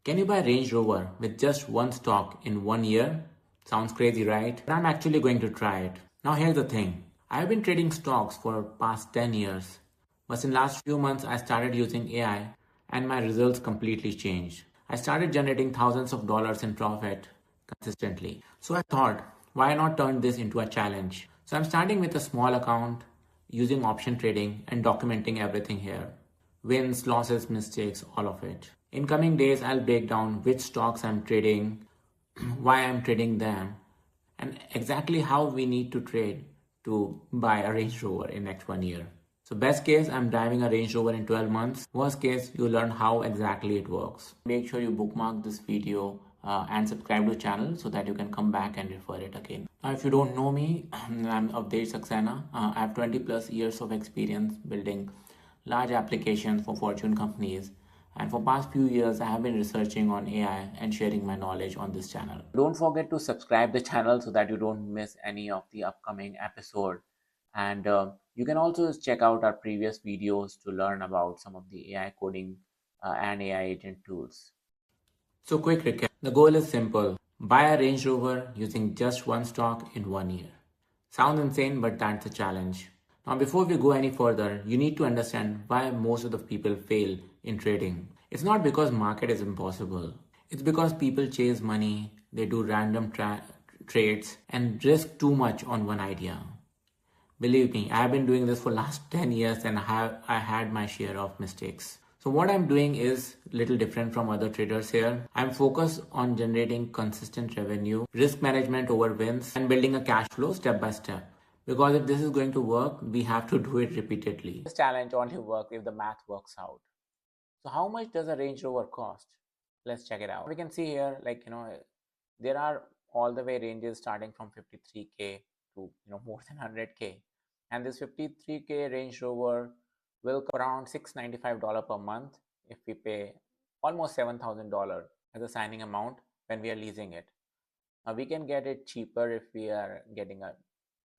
Can you buy Range Rover with just one stock in 1 year? Sounds crazy, right? But I'm actually going to try it. Now here's the thing. I've been trading stocks for past 10 years. But in last few months I started using AI and my results completely changed. I started generating thousands of dollars in profit consistently. So I thought, why not turn this into a challenge? So I'm starting with a small account using option trading and documenting everything here. Wins, losses, mistakes, all of it. In coming days, I'll break down which stocks I'm trading, why I'm trading them, and exactly how we need to trade to buy a Range Rover in next 1 year. So best case, I'm driving a Range Rover in 12 months. Worst case, you learn how exactly it works. Make sure you bookmark this video and subscribe to the channel so that you can come back and refer it again. Now, if you don't know me, I'm Avdesh Saxena. I have 20 plus years of experience building large applications for Fortune companies. And for past few years, I have been researching on AI and sharing my knowledge on this channel. Don't forget to subscribe the channel so that you don't miss any of the upcoming episode. And you can also check out our previous videos to learn about some of the AI coding and AI agent tools. So quick recap. The goal is simple. Buy a Range Rover using just one stock in 1 year. Sounds insane, but that's a challenge. Now, before we go any further, you need to understand why most of the people fail in trading. It's not because market is impossible. It's because people chase money, they do random trades and risk too much on one idea. Believe me, I've been doing this for last 10 years and I had my share of mistakes. So what I'm doing is little different from other traders here. I'm focused on generating consistent revenue, risk management over wins, and building a cash flow step by step. Because if this is going to work, we have to do it repeatedly. This challenge only works if the math works out. So how much does a Range Rover cost? Let's check it out. We can see here, there are all the way ranges starting from 53K to more than 100K. And this 53K Range Rover will cost around $695 per month if we pay almost $7,000 as a signing amount when we are leasing it. Now we can get it cheaper if we are getting a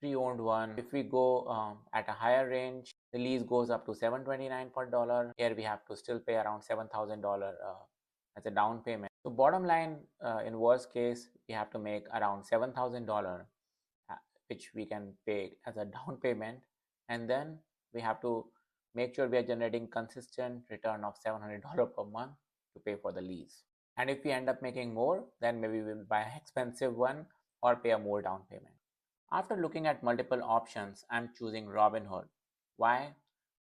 pre-owned one. If we go at a higher range, the lease goes up to $729 per dollar. Here we have to still pay around $7,000 as a down payment. So bottom line, in worst case, we have to make around $7,000, which we can pay as a down payment, and then we have to make sure we are generating consistent return of $700 per month to pay for the lease. And if we end up making more, then maybe we'll buy an expensive one or pay a more down payment. After looking at multiple options, I'm choosing Robinhood. Why?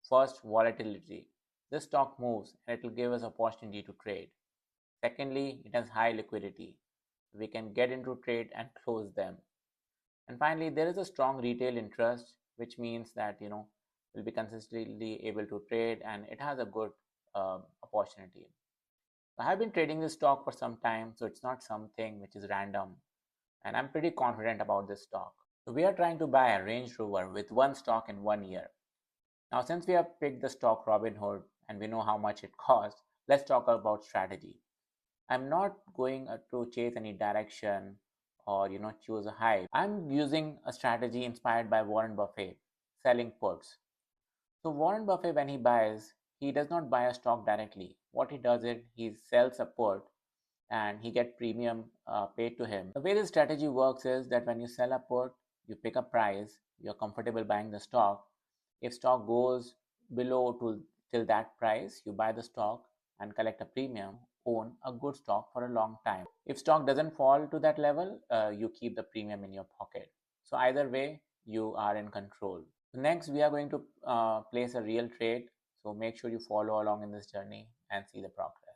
First, volatility. This stock moves and it will give us opportunity to trade. Secondly, it has high liquidity. We can get into trade and close them. And finally, there is a strong retail interest, which means that we'll be consistently able to trade and it has a good opportunity. I have been trading this stock for some time, so it's not something which is random. And I'm pretty confident about this stock. So we are trying to buy a Range Rover with one stock in 1 year. Now, since we have picked the stock Robinhood and we know how much it costs, let's talk about strategy. I'm not going to chase any direction or choose a hype. I'm using a strategy inspired by Warren Buffett, selling puts. So Warren Buffett, when he buys, he does not buy a stock directly. What he does is he sells a put and he get premium paid to him. The way this strategy works is that when you sell a put, you pick a price, you're comfortable buying the stock. If stock goes below till that price, you buy the stock and collect a premium, own a good stock for a long time. If stock doesn't fall to that level, you keep the premium in your pocket. So either way, you are in control. Next, we are going to place a real trade. So make sure you follow along in this journey and see the progress.